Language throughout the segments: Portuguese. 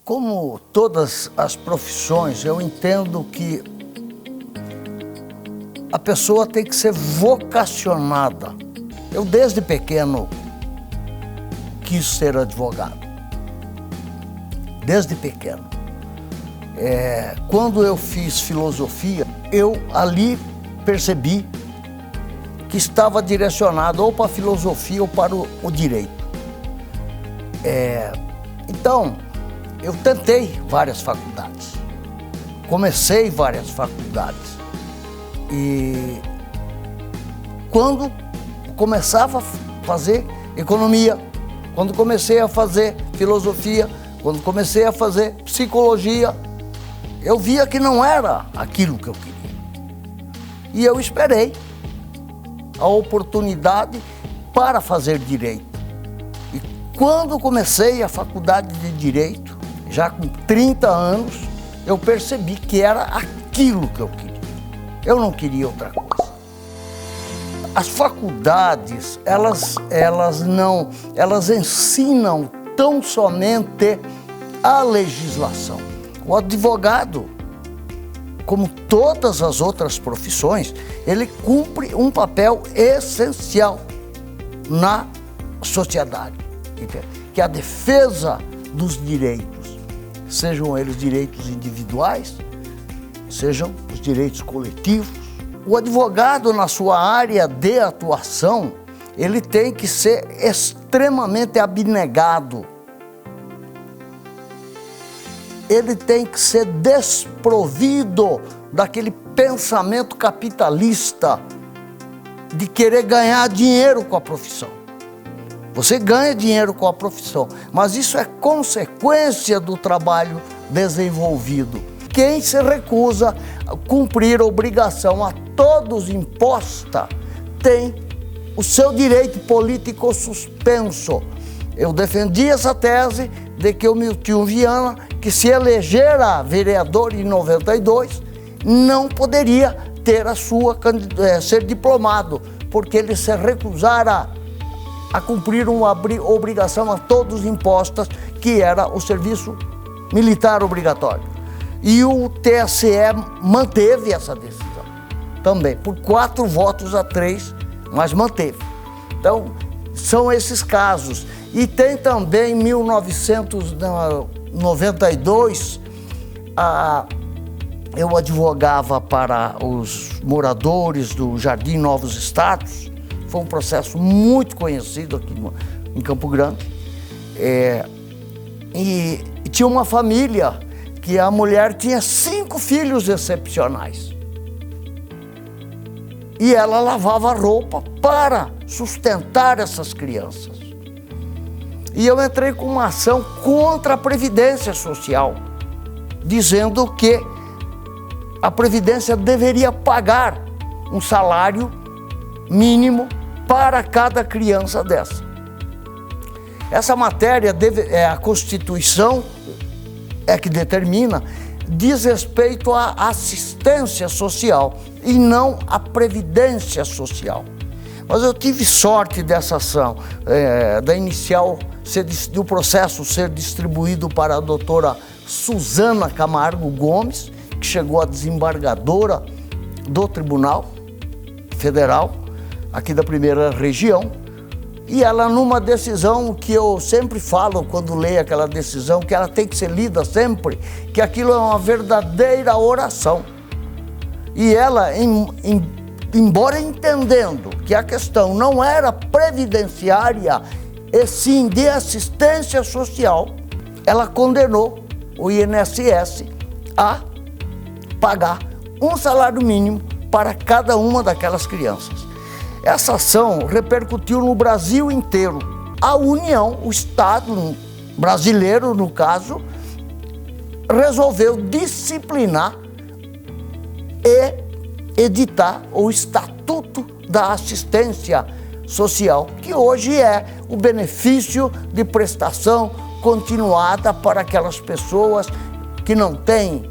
Como todas as profissões, eu entendo que a pessoa tem que ser vocacionada. Eu, desde pequeno, quis ser advogado. Desde pequeno. Quando eu fiz filosofia, eu ali percebi que estava direcionado ou para a filosofia ou para o direito. Então, eu tentei várias faculdades, comecei várias faculdades e quando começava a fazer economia, quando comecei a fazer filosofia, quando comecei a fazer psicologia, eu via que não era aquilo que eu queria. E eu esperei a oportunidade para fazer direito. E quando comecei a faculdade de direito, já com 30 anos, eu percebi que era aquilo que eu queria. Eu não queria outra coisa. As faculdades, elas ensinam tão somente a legislação. O advogado, como todas as outras profissões, ele cumpre um papel essencial na sociedade, que é a defesa dos direitos, sejam eles direitos individuais, sejam os direitos coletivos. O advogado, na sua área de atuação, ele tem que ser extremamente abnegado. Ele tem que ser desprovido daquele pensamento capitalista de querer ganhar dinheiro com a profissão. Você ganha dinheiro com a profissão, mas isso é consequência do trabalho desenvolvido. Quem se recusa a cumprir a obrigação a todos imposta tem o seu direito político suspenso. Eu defendi essa tese de que o Miltinho Viana, que se elegera vereador em 92, não poderia ter ser diplomado, porque ele se recusara a cumprir uma obrigação a todos impostas, que era o serviço militar obrigatório. E o TSE manteve essa decisão também, por 4-3, mas manteve. Então, são esses casos. E tem também, em 1992, eu advogava para os moradores do Jardim Novos Estados. Foi um processo muito conhecido aqui em Campo Grande. E tinha uma família que a mulher tinha 5 filhos excepcionais. E ela lavava roupa para sustentar essas crianças. E eu entrei com uma ação contra a Previdência Social, dizendo que a Previdência deveria pagar um salário mínimo para cada criança dessa. Essa matéria, a Constituição é que determina, diz respeito à assistência social e não à Previdência Social. Mas eu tive sorte dessa ação, da inicial, do processo ser distribuído para a doutora Suzana Camargo Gomes, que chegou a desembargadora do Tribunal Federal, aqui da primeira região, e ela, numa decisão que eu sempre falo quando leio aquela decisão, que ela tem que ser lida sempre, que aquilo é uma verdadeira oração. E ela, embora entendendo que a questão não era previdenciária, e sim de assistência social, ela condenou o INSS a pagar um salário mínimo para cada uma daquelas crianças. Essa ação repercutiu no Brasil inteiro. A União, o Estado brasileiro, no caso, resolveu disciplinar e editar o Estatuto da Assistência Social, que hoje é o benefício de prestação continuada para aquelas pessoas que não têm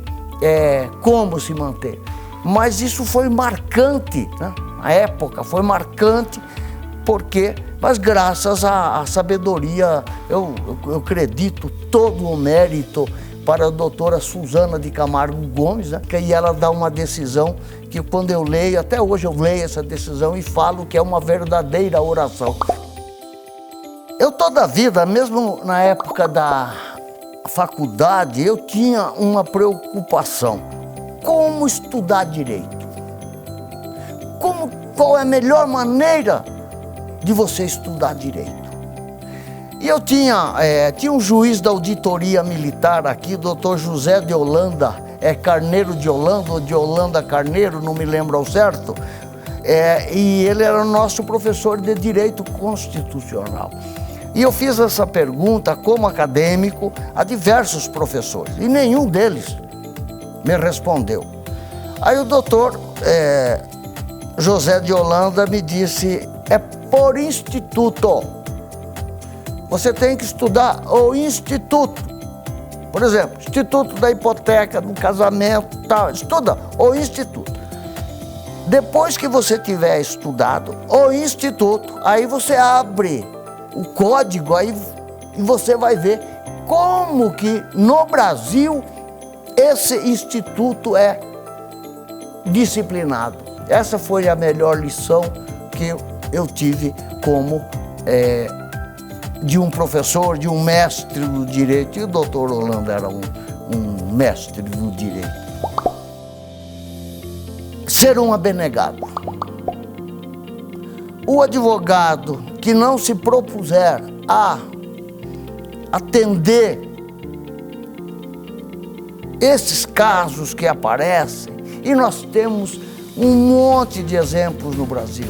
como se manter. Mas isso foi marcante, né? A época foi marcante, mas graças à sabedoria, eu acredito todo o mérito para a doutora Suzana de Camargo Gomes, né? E ela dá uma decisão que quando eu leio, até hoje eu leio essa decisão e falo que é uma verdadeira oração. Eu toda a vida, mesmo na época da faculdade, eu tinha uma preocupação. Como estudar direito? Qual é a melhor maneira de você estudar direito? E eu tinha um juiz da auditoria militar aqui, doutor José de Holanda, Carneiro de Holanda, ou de Holanda Carneiro, não me lembro ao certo, e ele era nosso professor de Direito Constitucional. E eu fiz essa pergunta como acadêmico a diversos professores, e nenhum deles me respondeu. Aí o doutor José de Holanda me disse, é por instituto. Você tem que estudar o instituto. Por exemplo, instituto da hipoteca, do casamento, tal. Estuda o instituto. Depois que você tiver estudado o instituto, aí você abre o código aí e você vai ver como que no Brasil esse instituto é disciplinado. Essa foi a melhor lição que eu tive como de um professor, de um mestre do direito, e o doutor Holanda era um mestre do direito. Ser um abnegado. O advogado que não se propuser a atender esses casos que aparecem, e nós temos um monte de exemplos no Brasil.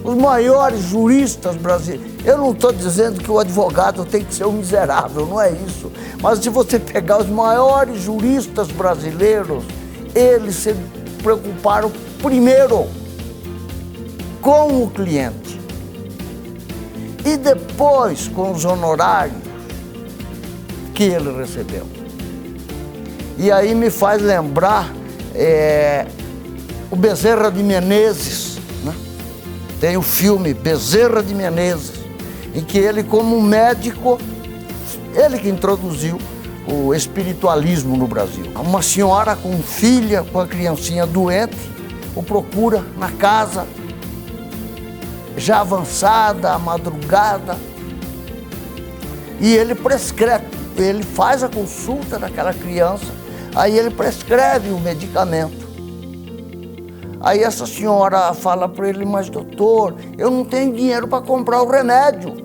Os maiores juristas brasileiros. Eu não estou dizendo que o advogado tem que ser um miserável, não é isso. Mas se você pegar os maiores juristas brasileiros, eles se preocuparam primeiro com o cliente e depois com os honorários que ele recebeu. E aí me faz lembrar o Bezerra de Menezes, né? Tem o filme Bezerra de Menezes, em que ele, como médico, ele que introduziu o espiritualismo no Brasil. Uma senhora com filha, com a criancinha doente, o procura na casa, já avançada, à madrugada, e ele prescreve, ele faz a consulta daquela criança, aí ele prescreve o medicamento. Aí essa senhora fala para ele, mas doutor, eu não tenho dinheiro para comprar o remédio.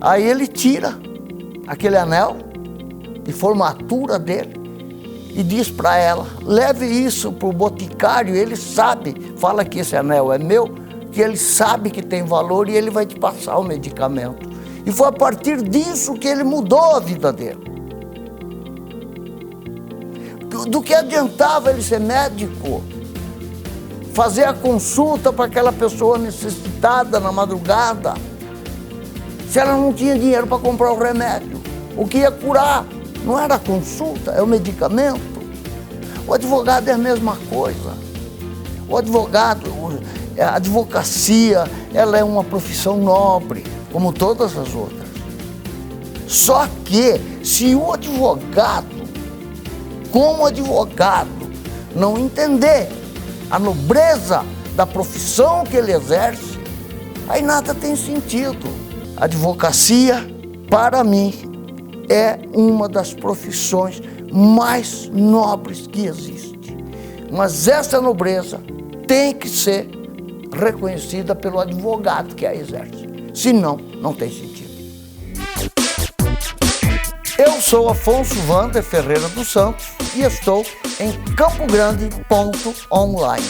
Aí ele tira aquele anel de formatura dele e diz para ela, leve isso para o boticário, ele sabe, fala que esse anel é meu, que ele sabe que tem valor e ele vai te passar o medicamento. E foi a partir disso que ele mudou a vida dele. Do que adiantava ele ser médico, fazer a consulta para aquela pessoa necessitada na madrugada, se ela não tinha dinheiro para comprar o remédio? O que ia curar não era a consulta, é o medicamento. O advogado é a mesma coisa. O advogado, a advocacia, ela é uma profissão nobre, como todas as outras. Só que se o advogado, como advogado, não entender a nobreza da profissão que ele exerce, aí nada tem sentido. A advocacia, para mim, é uma das profissões mais nobres que existe. Mas essa nobreza tem que ser reconhecida pelo advogado que a exerce. Senão, não tem sentido. Eu sou Afonso Wander Ferreira dos Santos e estou em Campo Grande.online.